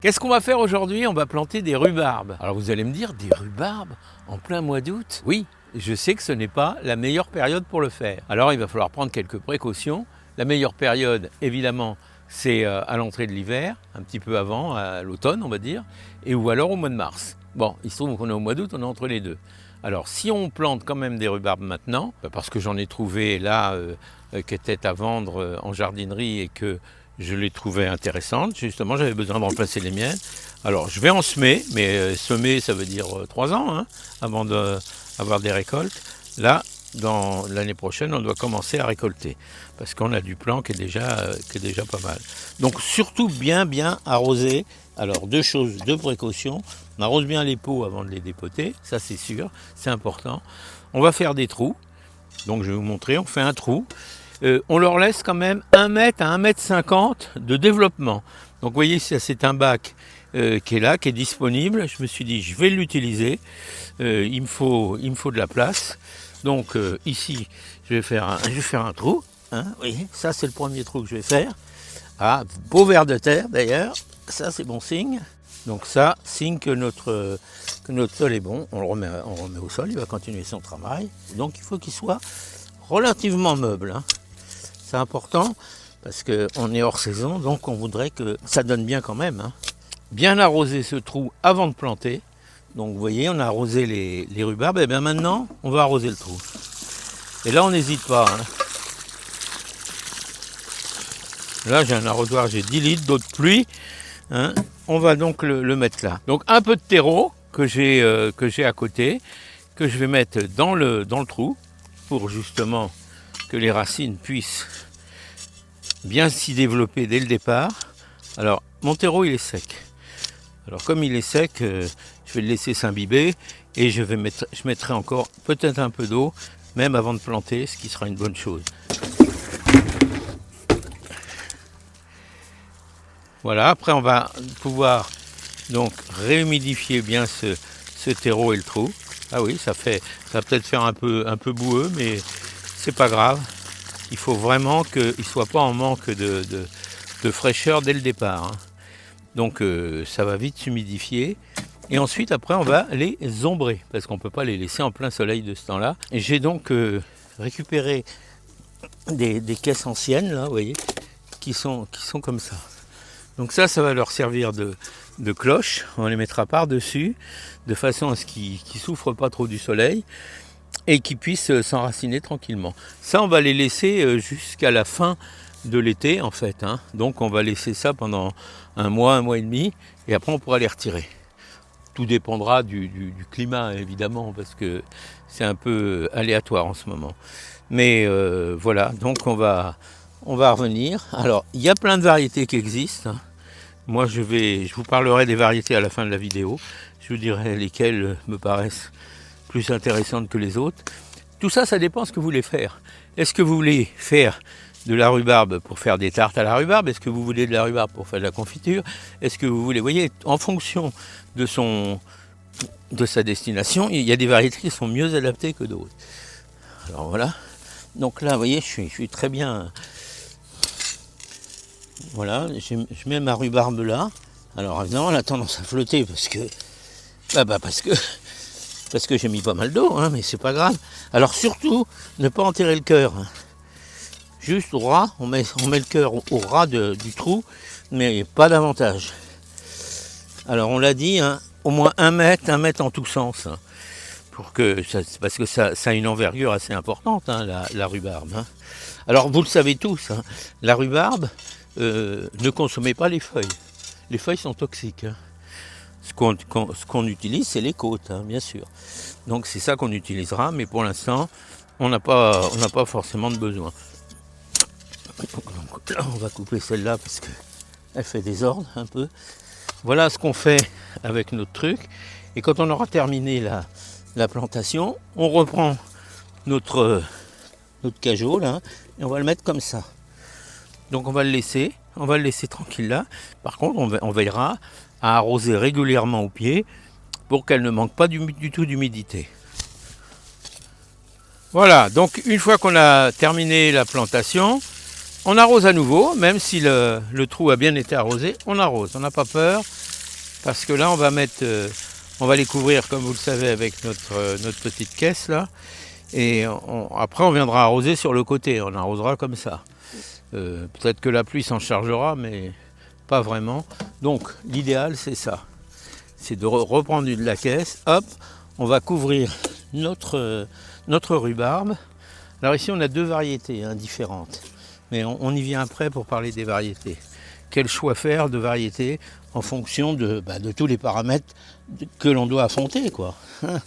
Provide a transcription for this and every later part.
Qu'est-ce qu'on va faire aujourd'hui? On va planter des rhubarbes. Alors vous allez me dire, des rhubarbes en plein mois d'août? Oui, je sais que ce n'est pas la meilleure période pour le faire. Alors il va falloir prendre quelques précautions. La meilleure période, évidemment, c'est à l'entrée de l'hiver, un petit peu avant, à l'automne on va dire, et ou alors au mois de mars. Bon, il se trouve qu'on est au mois d'août, on est entre les deux. Alors si on plante quand même des rhubarbes maintenant, parce que j'en ai trouvé là qui étaient à vendre en jardinerie et que je les trouvais intéressantes, justement j'avais besoin de remplacer les miennes. Alors je vais en semer, mais semer ça veut dire 3 ans hein, avant d'avoir des récoltes. Là, dans l'année prochaine, on doit commencer à récolter parce qu'on a du plan qui est déjà pas mal. Donc surtout bien arroser. Alors deux choses, deux précautions. On arrose bien les pots avant de les dépoter, ça c'est sûr, c'est important. On va faire des trous. Donc je vais vous montrer, on fait un trou. On leur laisse quand même 1 mètre à 1,50 m de développement. Donc vous voyez, ça c'est un bac qui est là, qui est disponible. Je me suis dit, je vais l'utiliser. Il me faut de la place. Donc ici, je vais faire un trou. Hein, vous voyez, ça c'est le premier trou que je vais faire. Ah, beau ver de terre d'ailleurs. Ça c'est bon signe. Donc ça, signe que notre sol est bon. On le remet au sol, il va continuer son travail. Donc il faut qu'il soit relativement meuble. Hein. C'est important parce qu'on est hors saison, donc on voudrait que ça donne bien quand même. Hein. Bien arroser ce trou avant de planter. Donc vous voyez, on a arrosé les rhubarbes, et bien maintenant on va arroser le trou. Et là on n'hésite pas. Hein. Là j'ai un arrosoir, j'ai 10 litres d'eau de pluie. Hein. On va donc le mettre là. Donc un peu de terreau que j'ai à côté, que je vais mettre dans le trou pour justement que les racines puissent bien s'y développer dès le départ. Alors mon terreau il est sec. Alors comme il est sec, je vais le laisser s'imbiber et je mettrai encore peut-être un peu d'eau, même avant de planter, ce qui sera une bonne chose. Voilà, après on va pouvoir donc réhumidifier bien ce terreau et le trou. Ah oui, ça va peut-être faire un peu boueux, mais c'est pas grave. Il faut vraiment qu'il ne soit pas en manque de fraîcheur dès le départ. Hein. Donc ça va vite s'humidifier. Et ensuite, après, on va les ombrer, parce qu'on ne peut pas les laisser en plein soleil de ce temps-là. Et j'ai donc récupéré des caisses anciennes, là, vous voyez, qui sont comme ça. Donc ça va leur servir de cloche. On les mettra par-dessus, de façon à ce qu'ils ne souffrent pas trop du soleil et qu'ils puissent s'enraciner tranquillement. Ça, on va les laisser jusqu'à la fin de l'été, en fait. Hein. Donc on va laisser ça pendant un mois et demi, et après on pourra les retirer. Tout dépendra du climat, évidemment, parce que c'est un peu aléatoire en ce moment. Mais voilà, donc on va revenir. Alors, il y a plein de variétés qui existent. Moi, je vous parlerai des variétés à la fin de la vidéo. Je vous dirai lesquelles me paraissent plus intéressantes que les autres. Tout ça, ça dépend de ce que vous voulez faire. Est-ce que vous voulez faire de la rhubarbe pour faire des tartes à la rhubarbe? Est-ce que vous voulez de la rhubarbe pour faire de la confiture? Est-ce que vous voulez, vous voyez, en fonction de sa destination, il y a des variétés qui sont mieux adaptées que d'autres. Alors voilà. Donc là, vous voyez, je suis très bien. Voilà, je mets ma rhubarbe là. Alors évidemment, elle a tendance à flotter parce que j'ai mis pas mal d'eau, hein, mais c'est pas grave. Alors surtout, ne pas enterrer le cœur. Hein. Juste au ras, on met le cœur au ras du trou, mais pas davantage. Alors on l'a dit, hein, au moins 1 mètre en tous sens. Hein, parce que ça a une envergure assez importante, hein, la rhubarbe. Hein. Alors vous le savez tous, hein, la rhubarbe, ne consommez pas les feuilles. Les feuilles sont toxiques. Hein. Ce qu'on utilise, c'est les côtes, hein, bien sûr. Donc c'est ça qu'on utilisera, mais pour l'instant, on n'a pas forcément de besoin. Donc là, on va couper celle-là parce qu'elle fait désordre un peu. Voilà ce qu'on fait avec notre truc. Et quand on aura terminé la plantation, on reprend notre cajot là, et on va le mettre comme ça. Donc on va le laisser tranquille là. Par contre, on veillera à arroser régulièrement au pied pour qu'elle ne manque pas du tout d'humidité. Voilà, donc une fois qu'on a terminé la plantation, on arrose à nouveau, même si le trou a bien été arrosé, on arrose, on n'a pas peur. parce que là on va mettre, on va les couvrir comme vous le savez avec notre petite caisse là, et après on viendra arroser sur le côté, on arrosera comme ça. Peut-être que la pluie s'en chargera, mais pas vraiment. Donc l'idéal c'est ça, c'est de reprendre la caisse, hop, on va couvrir notre rhubarbe. Alors ici on a deux variétés différentes, mais on y vient après pour parler des variétés. Quel choix faire de variétés en fonction de tous les paramètres que l'on doit affronter, quoi.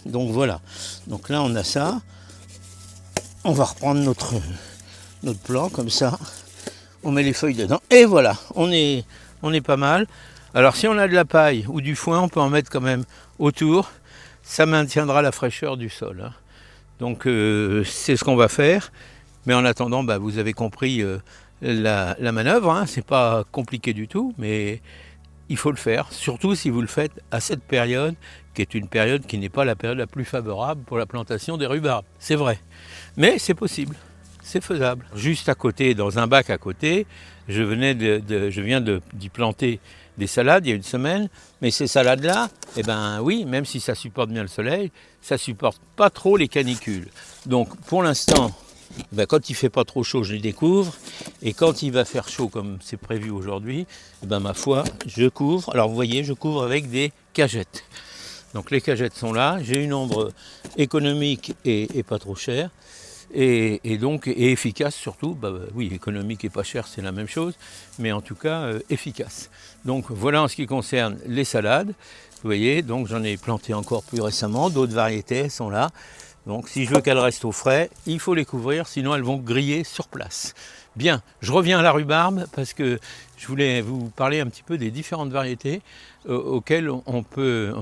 Donc voilà, donc là on a ça, on va reprendre notre plan comme ça, on met les feuilles dedans, et voilà, on est pas mal. Alors si on a de la paille ou du foin, on peut en mettre quand même autour, ça maintiendra la fraîcheur du sol. Donc c'est ce qu'on va faire, mais en attendant, vous avez compris la manœuvre, c'est pas compliqué du tout, mais il faut le faire, surtout si vous le faites à cette période, qui est une période qui n'est pas la période la plus favorable pour la plantation des rhubarbes, c'est vrai, mais c'est possible. C'est faisable. Juste à côté, dans un bac à côté, je viens d'y planter des salades il y a une semaine, mais ces salades-là, oui, même si ça supporte bien le soleil, ça supporte pas trop les canicules. Donc pour l'instant, quand il fait pas trop chaud, je les découvre, et quand il va faire chaud comme c'est prévu aujourd'hui, ma foi, je couvre. Alors vous voyez, je couvre avec des cagettes. Donc les cagettes sont là, j'ai une ombre économique et pas trop chère. Et donc efficace surtout, oui, économique et pas cher c'est la même chose, mais en tout cas efficace. Donc voilà en ce qui concerne les salades, vous voyez, donc j'en ai planté encore plus récemment, d'autres variétés sont là. Donc si je veux qu'elles restent au frais, il faut les couvrir, sinon elles vont griller sur place. Bien, je reviens à la rhubarbe parce que je voulais vous parler un petit peu des différentes variétés auxquelles on peut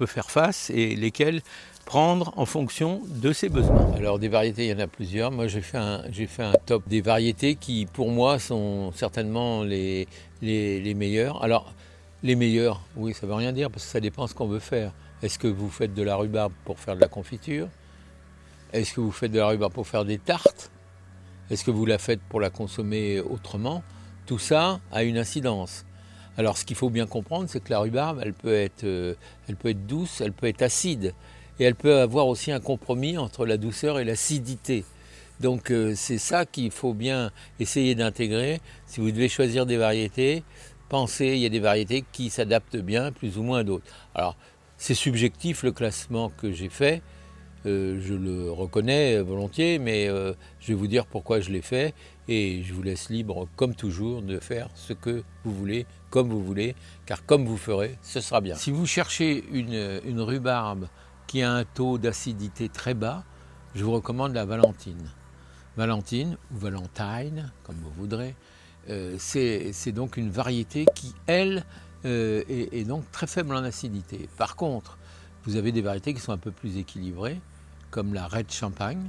faire face et lesquelles prendre en fonction de ses besoins. Alors des variétés, il y en a plusieurs. Moi j'ai fait un top des variétés qui pour moi sont certainement les meilleures. Alors les meilleures, oui, ça ne veut rien dire parce que ça dépend ce qu'on veut faire. Est-ce que vous faites de la rhubarbe pour faire de la confiture? Est-ce que vous faites de la rhubarbe pour faire des tartes? Est-ce que vous la faites pour la consommer autrement? Tout ça a une incidence. Alors ce qu'il faut bien comprendre, c'est que la rhubarbe, elle peut être douce, elle peut être acide. Et elle peut avoir aussi un compromis entre la douceur et l'acidité. Donc c'est ça qu'il faut bien essayer d'intégrer. Si vous devez choisir des variétés, pensez, il y a des variétés qui s'adaptent bien, plus ou moins à d'autres. Alors c'est subjectif le classement que j'ai fait. Je le reconnais volontiers, mais je vais vous dire pourquoi je l'ai fait et je vous laisse libre, comme toujours, de faire ce que vous voulez, comme vous voulez, car comme vous ferez, ce sera bien. Si vous cherchez une rhubarbe qui a un taux d'acidité très bas, je vous recommande la Valentine. Valentine ou Valentine, comme vous voudrez, c'est donc une variété qui, elle, est donc très faible en acidité. Par contre, vous avez des variétés qui sont un peu plus équilibrées, comme la Red Champagne.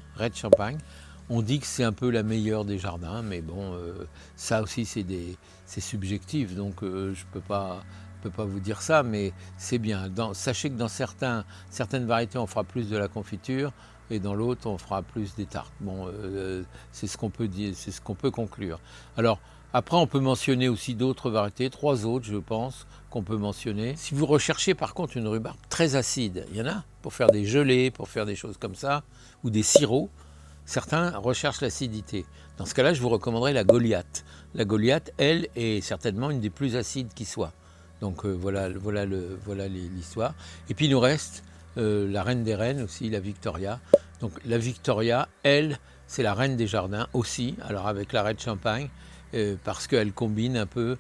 On dit que c'est un peu la meilleure des jardins, mais bon, ça aussi c'est subjectif, donc je ne peux pas vous dire ça, mais c'est bien. Sachez que dans certaines variétés, on fera plus de la confiture, et dans l'autre, on fera plus des tartes. Bon, c'est ce qu'on peut dire, c'est ce qu'on peut conclure. Alors, après, on peut mentionner aussi d'autres variétés, 3 autres, je pense, qu'on peut mentionner. Si vous recherchez par contre une rhubarbe très acide, il y en a pour faire des gelées, pour faire des choses comme ça, ou des sirops. Certains recherchent l'acidité. Dans ce cas-là, je vous recommanderais la Goliath. La Goliath, elle, est certainement une des plus acides qui soit. Donc voilà l'histoire. Et puis il nous reste la reine des reines aussi, la Victoria. Donc la Victoria, elle, c'est la reine des jardins aussi, alors avec la Red Champagne, parce qu'elle combine un peu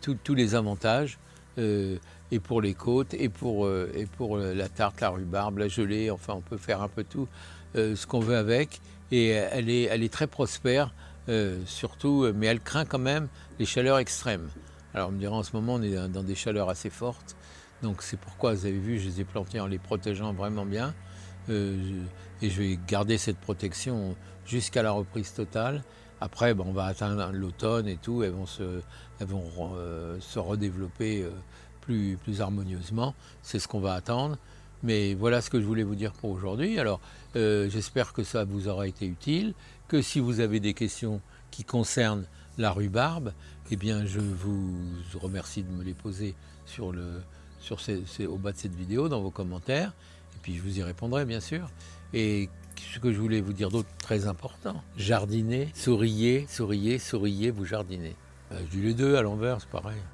tous les avantages, et pour les côtes, et pour la tarte, la rhubarbe, la gelée, enfin on peut faire un peu tout ce qu'on veut avec. Et elle est très prospère, surtout, mais elle craint quand même les chaleurs extrêmes. Alors on me dira, en ce moment on est dans des chaleurs assez fortes, donc c'est pourquoi vous avez vu, je les ai plantés en les protégeant vraiment bien, et je vais garder cette protection jusqu'à la reprise totale. Après on va atteindre l'automne et tout, elles vont se redévelopper plus harmonieusement, c'est ce qu'on va attendre. Mais voilà ce que je voulais vous dire pour aujourd'hui. Alors j'espère que ça vous aura été utile, que si vous avez des questions qui concernent la rhubarbe, eh bien je vous remercie de me les poser sur au bas de cette vidéo, dans vos commentaires, et puis je vous y répondrai bien sûr. Et ce que je voulais vous dire d'autre, très important, jardinez, souriez, souriez, souriez, vous jardinez. Je dis les deux à l'envers, c'est pareil.